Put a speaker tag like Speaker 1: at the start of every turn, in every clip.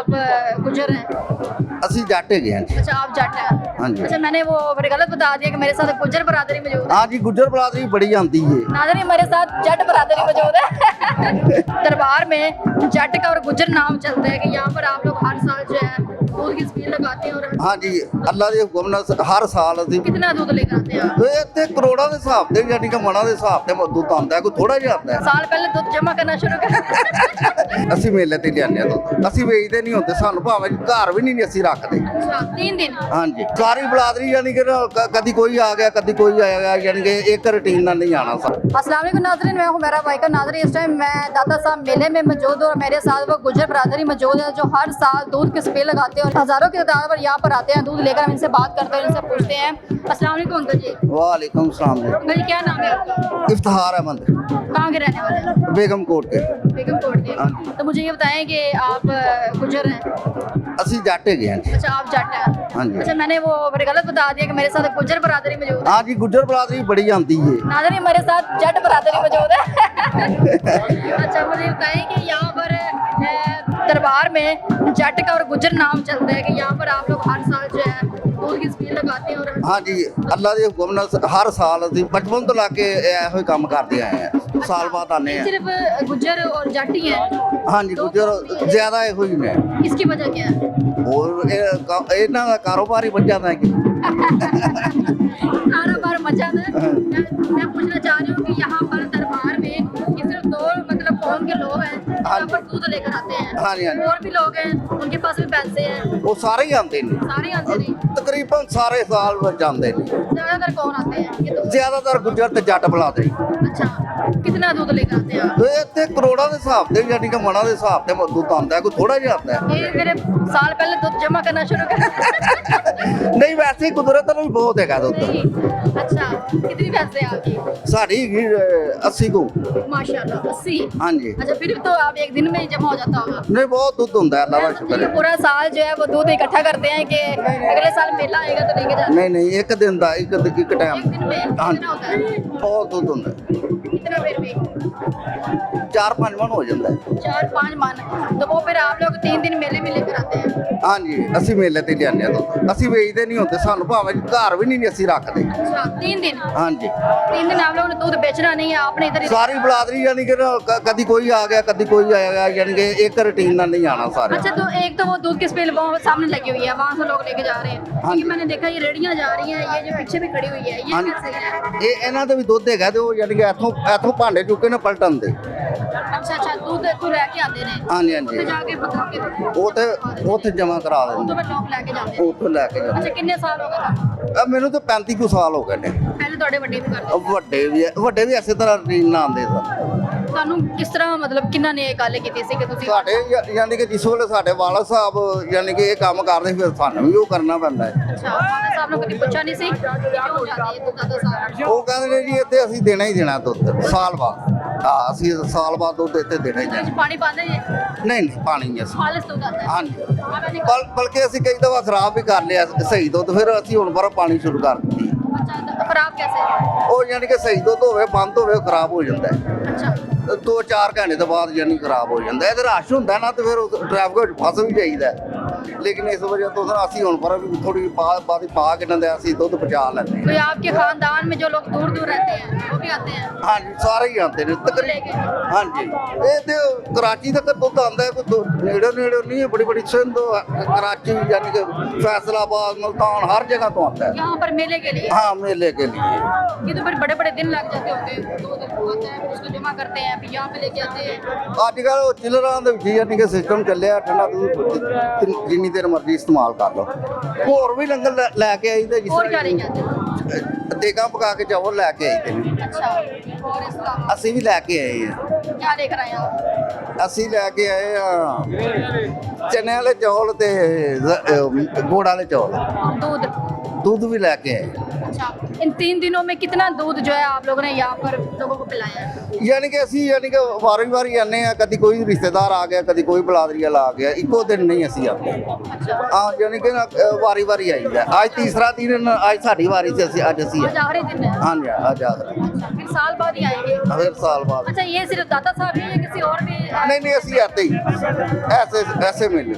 Speaker 1: आप गुजर हैं?
Speaker 2: ਅਸੀਂ ਜੱਟ ਹੈਗੇ ਹਾਂ ਜੀ।
Speaker 1: अच्छा आप जट हैं।
Speaker 2: हाँ जी।
Speaker 1: अच्छा मैंने वो फिर गलत बता दिया कि मेरे साथ गुजर बरादरी मौजूद है।
Speaker 2: हाँ जी, गुज्जर बरादरी बड़ी आती है।
Speaker 1: नाज़रीन मेरे साथ जट बरादरी मौजूद है। दरबार में जट का और गुजर नाम चलता है कि यहाँ पर आप लोग हर साल जो है दूध की स्पीड लगाते हैं और
Speaker 2: हाँ जी, ਅੱਲਾ ਦੇ ਹੁਕਮ ਨਾਲ ਹਰ ਸਾਲ ਅਸੀਂ
Speaker 1: कितना दूध लेकर आते हैं आप?
Speaker 2: ਇਹ ਤੇ ਕਰੋੜਾਂ ਦੇ ਹਿਸਾਬ ਤੇ ਯਾਨੀ ਕਿ ਮਨਾਂ ਦੇ ਹਿਸਾਬ ਤੇ ਦੁੱਧ ਆਉਂਦਾ ਹੈ, ਕੋਈ ਥੋੜਾ ਜਿਹਾ ਆਉਂਦਾ ਹੈ।
Speaker 1: साल पहले दूध जमा करना शुरू कर।
Speaker 2: ਅਸੀਂ ਮੇਲੇ ਤੇ ਲਿਆਉਂਦੇ ਹਾਂ ਦੁੱਧ, ਅਸੀਂ ਵੇਚਦੇ ਨਹੀਂ ਹੁੰਦੇ, ਸਾਨੂੰ ਭਾਵੇਂ ਘਰ ਵੀ ਨਹੀਂ ਅਸੀਂ ਰੱਖਦੇ।
Speaker 1: अच्छा 3 दिन।
Speaker 2: ਹਾਂਜੀ, ਸਾਰੀ ਬਰਾਦਰੀ ਯਾਨੀ ਕਿ ਕਦੀ ਕੋਈ ਆ ਗਿਆ ਕਦੀ ਕੋਈ ਆਇਆ, ਯਾਨੀ ਕਿ ਇੱਕ ਰੁਟੀਨ ਨਾਲ नहीं आना सर।
Speaker 1: अस्सलाम वालेकुम नाज़रीन, मैं हूँ मेरा भाई का नाज़रीन। इस टाइम मैं दाता साहब मेले में मौजूद हूँ और मेरे साथ वो गुजर बरादरी मौजूद है जो हर साल दूध की स्पीड लगाते हैं और हज़ारों की तादाद पर यहाँ पर आते हैं दूध लेकर। हम इनसे बात करते हैं, इनसे पूछते हैं। अस्सलाम वालेकुम अंकल जी।
Speaker 2: वालेकुम सलाम।
Speaker 1: अंकल जी क्या नाम है आपका?
Speaker 2: इफ्तिखार है मंदिर
Speaker 1: कहाँ के रहने वाले हैं?
Speaker 2: बेगम कोट के।
Speaker 1: बेगम कोट के।
Speaker 2: हाँ।
Speaker 1: तो मुझे ये बताएं कि आप गुजर हैं?
Speaker 2: ਅਸੀਂ ਜੱਟ ਹੈਗੇ ਹਾਂ ਜੀ।
Speaker 1: अच्छा आप जट हैं।
Speaker 2: हाँ जी।
Speaker 1: अच्छा मैंने वो फिर गलत बता दिया कि मेरे साथ गुजर बरादरी मौजूद है।
Speaker 2: हाँ जी, गुज्जर बरादरी बड़ी आती है।
Speaker 1: नाज़रीन मेरे साथ जट बरादरी मौजूद है। अच्छा मुझे बताएं कि यहाँ पर दरबार में जट का और गुजर नाम चलता है कि यहाँ पर आप लोग हर साल जो है दूध की स्पीड लगाते हैं और
Speaker 2: हाँ जी, ਅੱਲਾ ਦੇ ਹੁਕਮ ਨਾਲ ਹਰ ਸਾਲ ਅਸੀਂ ਬਚਪਨ ਤੋਂ ਲਾ ਕੇ ਇਹੋ ਹੀ ਕੰਮ ਕਰਦੇ ਆਏ ਹਾਂ। ਸਾਲ ਬਾਅਦ ਆਨੇ ਆ।
Speaker 1: सिर्फ गुजर और जट ही हैं?
Speaker 2: हाँ जी, ਗੁੱਜਰ ਜ਼ਿਆਦਾ ਇਹੋ ਹੀ ਨੇ।
Speaker 1: इसकी वजह क्या है?
Speaker 2: ਹੋਰ ਇਹਨਾਂ ਦਾ ਕਾਰੋਬਾਰ ਹੀ ਵੱਧ ਜਾਂਦਾ ਹੈ ਕਿ
Speaker 1: कारोबार मचा है। मैं पूछना चाह रही हूँ कि यहाँ पर दरबार में ये सिर्फ 2 मतलब कौम के लोग हैं यहाँ पर दूध लेकर आते हैं।
Speaker 2: हाँ जी, हाँ जी।
Speaker 1: और भी लोग हैं उनके पास भी पैसे हैं,
Speaker 2: ਉਹ ਸਾਰੇ ਹੀ ਆਉਂਦੇ ਨੇ,
Speaker 1: सारे आते नहीं।
Speaker 2: ਤਕਰੀਬਨ ਸਾਰੇ ਸਾਲ ਵਿੱਚ ਆਉਂਦੇ ਨੇ।
Speaker 1: ज्यादातर कौन आते हैं? ये तो
Speaker 2: ਜ਼ਿਆਦਾਤਰ ਗੁੱਜਰ ਤੇ ਜੱਟ ਬੁਲਾਦੇ।
Speaker 1: अच्छा कितना दूध लेकर आते हैं आप?
Speaker 2: ਇਹ ਤੇ ਕਰੋੜਾਂ ਦੇ ਹਿਸਾਬ ਤੇ ਯਾਨੀ ਕਿ ਮਨਾਂ ਦੇ ਹਿਸਾਬ ਤੇ ਦੁੱਧ ਆਉਂਦਾ ਹੈ, ਕੋਈ ਥੋੜਾ ਜਿਹਾ ਆਉਂਦਾ ਹੈ।
Speaker 1: ये मेरे साल पहले दूध जमा करना शुरू कर।
Speaker 2: ਨਹੀਂ ਵੈਸੇ ਹੀ ਕੁਦਰਤ ਨੂੰ ਵੀ ਬਹੁਤ ਹੈਗਾ ਦੁੱਧ।
Speaker 1: अच्छा कितनी पैसे आपकी?
Speaker 2: ਸਾਡੀ ਹੈਗੀ 80 ਕੋ।
Speaker 1: माशाल्लाह 80।
Speaker 2: ਹਾਂਜੀ,
Speaker 1: अच्छा फिर तो आप एक दिन में ही जमा हो जाता होगा।
Speaker 2: ਨਹੀਂ ਬਹੁਤ ਦੁੱਧ ਹੁੰਦਾ ਹੈ, ਅੱਲਾ ਦਾ ਸ਼ੁਕਰ
Speaker 1: ये
Speaker 2: ਹੈ।
Speaker 1: पूरा साल जो है वो दूध इकट्ठा करते हैं कि अगले साल मेला आएगा तो लेके जाते
Speaker 2: ਨਹੀਂ ਨਹੀਂ, ਇੱਕ ਦਿਨ ਦਾ ਇੱਕ
Speaker 1: हैं। एक
Speaker 2: ਟਾਈਮ
Speaker 1: दिन में
Speaker 2: हाँ।
Speaker 1: कितना होता है?
Speaker 2: ਬਹੁਤ ਦੁੱਧ ਹੁੰਦਾ ਹੈ।
Speaker 1: कितना फिर भी?
Speaker 2: 4-5 ਮਣ ਹੋ ਜਾਂਦਾ ਹੈ।
Speaker 1: 4-5 मन। तो वो फिर आप लोग 3 दिन मेले में लेकर आते हैं।
Speaker 2: ਹਾਂਜੀ, ਅਸੀਂ ਮੇਲੇ ਤੇ ਲਿਆਉਂਦੇ ਹਾਂ ਦੁੱਧ, ਅਸੀਂ ਵੇਚਦੇ ਨਹੀਂ ਹੁੰਦੇ, ਸਾਨੂੰ ਭਾਵੇਂ ਘਰ ਵੀ ਨਹੀਂ ਅਸੀਂ ਰੱਖਦੇ।
Speaker 1: अच्छा 3 दिन।
Speaker 2: ਹਾਂਜੀ,
Speaker 1: 3 दिन आप लोगों ने दूध बेचना नहीं है, आपने इधर ही।
Speaker 2: ਸਾਰੀ ਬਰਾਦਰੀ ਯਾਨੀ ਕਿ ਕਦੀ ਕੋਈ ਆ ਗਿਆ ਕਦੀ ਕੋਈ ਆਇਆ, ਯਾਨੀ ਕਿ ਇੱਕ ਰੁਟੀਨ ਨਾਲ नहीं आना सारे।
Speaker 1: अच्छा तो एक तो वो दूध की स्पेल वहाँ सामने लगी हुई है, वहाँ से लोग लेके जा रहे हैं।
Speaker 2: हाँ।
Speaker 1: ये मैंने देखा ये रेडियाँ जा रही हैं, ये जो पीछे भी खड़ी हुई है ये
Speaker 2: हाँ।
Speaker 1: कैसे है?
Speaker 2: ਇਹ ਇਹਨਾਂ ਦੇ ਵੀ ਦੁੱਧ ਹੈਗਾ ਤੇ ਉਹ ਯਾਨੀ ਕਿ ਇੱਥੋਂ ਭਾਂਡੇ ਚੁੱਕੇ ਨੇ ਪਲਟਣ ਦੇ।
Speaker 1: अच्छा अच्छा दूध तू लेके आते हैं।
Speaker 2: ਹਾਂਜੀ
Speaker 1: ਉੱਥੇ
Speaker 2: ਹਾਂਜੀ,
Speaker 1: ਜਾ ਕੇ ਪਤਾ ਕਿ
Speaker 2: ਉਹ ਤੇ ਉੱਥੇ ਜਮਾ ਕਰਾ
Speaker 1: ਉਹ
Speaker 2: ਦਿੰਦੇ,
Speaker 1: ਤੋਂ ਫਿਰ ਲੋਕ ਲੈ ਕੇ ਜਾਂਦੇ हैं।
Speaker 2: ਉੱਥੋਂ ਲੈ ਕੇ ਜਾਂਦੇ।
Speaker 1: ਅੱਛਾ ਕਿੰਨੇ ਸਾਲ ਹੋ ਗਏ ਤੁਹਾਨੂੰ?
Speaker 2: ਮੈਨੂੰ ਤਾਂ 35 ਕੁ ਸਾਲ ਹੋ ਗਏ ਨੇ।
Speaker 1: ਪਹਿਲੇ ਤੁਹਾਡੇ ਵੱਡੇ ਵੀ ਕਰਦੇ
Speaker 2: ਵੱਡੇ ਵੀ ਇਸੇ ਤਰ੍ਹਾਂ ਰੁਟੀਨ ਨਾਲ ਆਉਂਦੇ ਸਨ।
Speaker 1: ਤੁਹਾਨੂੰ ਕਿਸ ਤਰ੍ਹਾਂ ਮਤਲਬ ਕਿੰਨਾ ਨੇ ਇਹ ਗੱਲ ਕੀਤੀ ਸੀ ਕਿ ਤੁਸੀਂ
Speaker 2: ਸਾਡੇ ਯਾਨੀ ਕਿ ਜਿਸ ਵੇਲੇ ਸਾਡੇ ਵਾਲਾ ਸਾਹਿਬ ਯਾਨੀ ਕਿ ਇਹ ਕੰਮ ਕਰਦੇ ਫਿਰ ਸਾਨੂੰ ਵੀ ਉਹ ਕਰਨਾ ਪੈਂਦਾ ਹੈ।
Speaker 1: ਅੱਛਾ ਵਾਲਾ ਸਾਹਿਬ ਨੂੰ ਕਦੀ ਪੁੱਛਿਆ ਨਹੀਂ ਸੀ ਕਿ ਕਿਉਂ ਜਾਂਦੀ ਹੈ ਤੂੰ ਦਾਦਾ ਸਾਹਿਬ?
Speaker 2: ਉਹ ਕਹਿੰਦੇ ਨੇ ਜੀ ਇੱਥੇ ਅਸੀਂ ਦੇਣਾ ਹੀ ਦੇਣਾ ਦੁੱਧ ਸਾਲ ਬਾਅਦ। ਹਾਂ, ਅਸੀਂ ਸਾਲ ਬਾਅਦ ਦੁੱਧ ਇੱਥੇ ਦੇਣਾ ਹੀ ਦੇਣਾ।
Speaker 1: ਪਾਣੀ ਪਾਉਂਦੇ ਜੀ?
Speaker 2: ਨਹੀਂ ਨਹੀਂ, ਪਾਣੀ ਨਹੀਂ ਅਸੀਂ।
Speaker 1: ਖਾਲਿਸ ਦੁੱਧ ਆਉਂਦਾ ਹੈ?
Speaker 2: ਹਾਂਜੀ, ਬਲਕਿ ਅਸੀਂ ਕਈ ਦਫਾ ਖਰਾਬ ਵੀ ਕਰ ਲਿਆ ਸਹੀ ਦੁੱਧ, ਫਿਰ ਅਸੀਂ ਹੁਣ ਬਾਹਰੋਂ ਪਾਣੀ ਸ਼ੁਰੂ ਕਰ ਦਿੱਤੀ।
Speaker 1: अच्छा तो खराब कैसे?
Speaker 2: ਉਹ ਯਾਨੀ ਕਿ ਸਹੀ ਦੁੱਧ ਹੋਵੇ ਬੰਦ ਹੋਵੇ ਉਹ ਖਰਾਬ ਹੋ ਜਾਂਦਾ ਹੈ।
Speaker 1: अच्छा
Speaker 2: 2-4 ਘੰਟੇ ਤੋਂ ਬਾਅਦ ਯਾਨੀ ਖਰਾਬ ਹੋ ਜਾਂਦਾ ਹੈ। ਇਹਦੇ ਰਸ਼ ਹੁੰਦਾ ਨਾ ਤੇ ਫਿਰ ਟ੍ਰੈਫਿਕ ਵਿੱਚ ਫਸ ਵੀ ਜਾਈਦਾ ਹੈ। ਲੇਕਿਨ ਇਸ ਵਜ੍ਹਾ ਤੋਂ ਅਸੀਂ ਹੁਣ ਪਰ ਥੋੜੀ ਬਾਅਦ ਪਾ ਕੇ ਨਾ ਅਸੀਂ ਦੁੱਧ ਪਹੁੰਚਾ ਲੈਂਦੇ ਹਾਂ।
Speaker 1: कोई आपके खानदान में जो लोग दूर दूर रहते हैं वो भी आते हैं?
Speaker 2: ਹਾਂਜੀ, ਸਾਰੇ ਹੀ ਆਉਂਦੇ ਨੇ ਤਕਰੀਬਨ। ਹਾਂਜੀ, ਇਹ ਤੇ ਕਰਾਚੀ ਤੱਕ ਦੁੱਧ ਆਉਂਦਾ ਹੈ, ਕੋਈ ਨੇੜੇ ਨਹੀਂ ਹੈ, ਬੜੀ ਸਿੰਧ ਕਰਾਚੀ ਯਾਨੀ ਕਿ फैसलाबाद मुल्तान हर जगह तो आता है।
Speaker 1: यहाँ पर मेले के लिए?
Speaker 2: हाँ, मेले के लिए।
Speaker 1: ये तो फिर बड़े बड़े दिन लग जाते होंगे, 2 दिन आता है फिर उसको जमा करते हैं फिर यहाँ पे लेके आते हैं।
Speaker 2: ਅੱਜ-ਕੱਲ੍ਹ ਉਹ ਚਿਲਰਾਂ ਦੇ ਵਿੱਚ ਯਾਨੀ ਕਿ ਸਿਸਟਮ ਚੱਲਿਆ, ਠੰਡਾ ਦੁੱਧ ਜਿੰਨੀ ਦੇਰ ਮਰਜ਼ੀ ਇਸਤੇਮਾਲ ਕਰ ਲਓ। ਹੋਰ ਵੀ ਲੰਗਰ ਲੈ ਕੇ ਆਈ ਤੇ ਜਿਸ
Speaker 1: और क्या लेके आते हैं?
Speaker 2: ਦੇਗਾ ਪਕਾ ਕੇ ਚਾਵਲ ਲੈ ਕੇ ਆਈ ਤੇ
Speaker 1: अच्छा और इसका
Speaker 2: ਅਸੀਂ ਵੀ ਲੈ ਕੇ ਆਏ ਹਾਂ।
Speaker 1: क्या लेकर आए आप?
Speaker 2: ਅਸੀਂ ਲੈ ਕੇ ਆਏ ਆ ਚਨੇ ਵਾਲੇ ਚੌਲ ਤੇ ਗੁੜ ਵਾਲੇ ਚੌਲ।
Speaker 1: दूध।
Speaker 2: ਦੁੱਧ ਵੀ ਲੈ ਕੇ ਆਏ।
Speaker 1: अच्छा इन 3 दिनों में कितना दूध जो है आप लोगों ने यहाँ पर लोगों को पिलाया है?
Speaker 2: यानी कि ਅਸੀਂ यानी कि ਵਾਰੀ ਆਨੇ ਆ ਕਦੀ ਕੋਈ ਰਿਸ਼ਤੇਦਾਰ ਆ ਗਿਆ ਕਦੀ ਕੋਈ ਬਲਾਦਰੀ ਵਾਲਾ ਆ ਗਿਆ ਇੱਕੋ ਦਿਨ ਨਹੀਂ ਅਸੀਂ ਆਉਂਦੇ
Speaker 1: अच्छा,
Speaker 2: ਹਾਂ ਯਾਨੀ ਕਿ ਵਾਰੀ ਆਈਦਾ ਅੱਜ ਤੀਸਰਾ ਦਿਨ ਅੱਜ ਸਾਡੀ ਵਾਰੀ ਸੀ ਅਸੀਂ ਅੱਜ ਅਸੀਂ
Speaker 1: आज आखिरी दिन है।
Speaker 2: ਹਾਂਜੀ ਅੱਜ ਆਖਰੀ
Speaker 1: अच्छा, फिर साल बाद ही आएंगे।
Speaker 2: ਫਿਰ ਸਾਲ ਬਾਅਦ
Speaker 1: अच्छा, ये सिर्फ दाता साहब ही है, किसी और भी
Speaker 2: नहीं ਅਸੀਂ ਆते ਹੀ ਐਸੇ ਮਿਲਦੇ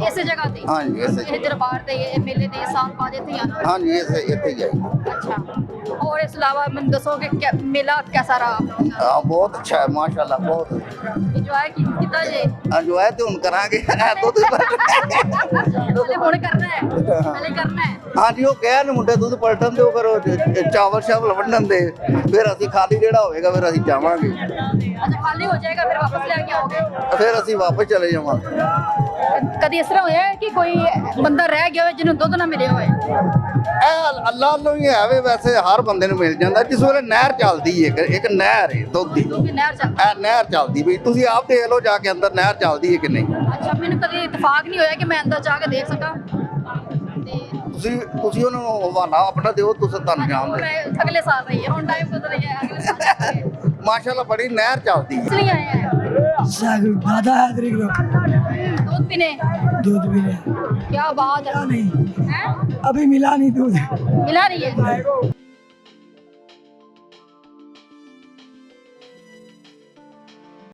Speaker 1: ऐसे जगह थे?
Speaker 2: ਹਾਂਜੀ ਐਸੇ
Speaker 1: ये दरबार थे, ये मेले थे, साल बाद इतने आना।
Speaker 2: ਹਾਂਜੀ ਐਸੇ ਇੱਥੇ ਹੀ ਆਈ
Speaker 1: अच्छा, और इस अलावा मैं दसो कि मेला कैसा रहा आप लोगों का?
Speaker 2: ਹਾਂ ਬਹੁਤ ਅੱਛਾ ਹੈ ਮਾਸ਼ਾਅੱਲਾ ਬਹੁਤ
Speaker 1: इंजॉय कितना जे?
Speaker 2: ਇੰਜੋਏ ਤੇ ਹੁਣ ਕਰਾਂਗੇ ਦੁੱਧ
Speaker 1: पहले हुण करना है, पहले करना है।
Speaker 2: ਹਾਂਜੀ ਉਹ ਕਹਿਣ ਮੁੰਡੇ ਦੁੱਧ ਪਲਟਣ ਦਿਓ ਫਿਰ ਉਹ ਚਾਵਲ ਵੰਡਣ ਦੇ ਫਿਰ ਅਸੀਂ ਖਾਲੀ ਜਿਹੜਾ ਹੋਵੇਗਾ ਫਿਰ ਅਸੀਂ ਜਾਵਾਂਗੇ
Speaker 1: अच्छा, खाली हो जाएगा फिर वापस लेके आओगे?
Speaker 2: ਫਿਰ ਅਸੀਂ ਵਾਪਸ ਚਲੇ ਜਾਵਾਂਗੇ
Speaker 1: कभी इस तरह होया है कि कोई बंदा रह गया हो जिन्होंने दुੱਧ ना मिले होए?
Speaker 2: ਇਹ ਅੱਲਾ ਨੂੰ ਹੀ ਹੈ ਵੇ ਵੈਸੇ ਹਰ ਬੰਦੇ ਨੂੰ ਮਿਲ ਜਾਂਦਾ ਜਿਸ ਵੇਲੇ ਨਹਿਰ ਚੱਲਦੀ ਹੈ ਇੱਕ ਨਹਿਰ ਹੈ ਦੁੱਧ ਦੀ
Speaker 1: क्योंकि नहर चल।
Speaker 2: ਇਹ ਨਹਿਰ ਚੱਲਦੀ ਵੀ ਤੁਸੀਂ ਆਪ ਦੇਖ ਲਓ ਜਾ ਕੇ ਅੰਦਰ ਨਹਿਰ ਚੱਲਦੀ ਹੈ ਕਿ ਨਹੀਂ
Speaker 1: अच्छा, मैंने कभी इतफाक नहीं होया कि मैं अंदर जाके देख सका। ते
Speaker 2: ਤੁਸੀਂ ਉਹਨੂੰ ਹਵਾਲਾ ਆਪਣਾ ਦਿਓ ਤੁਸੀਂ ਤੁਹਾਨੂੰ ਜਾਣਦੇ
Speaker 1: मैं अगले साल रही है, हुण टाइम गुजर गया, अगले साल जाएंगे।
Speaker 2: ਮਾਸ਼ਾਅੱਲਾ ਬੜੀ ਨਹਿਰ ਚੱਲਦੀ ਹੈ
Speaker 1: इसलिए आए हैं
Speaker 3: सागर दादा हैदरी को
Speaker 1: दूध पीने।
Speaker 3: दूध पीने
Speaker 1: क्या बात है।
Speaker 3: नहीं
Speaker 1: हैं?
Speaker 3: अभी मिला नहीं दूध
Speaker 1: मिला नहीं है?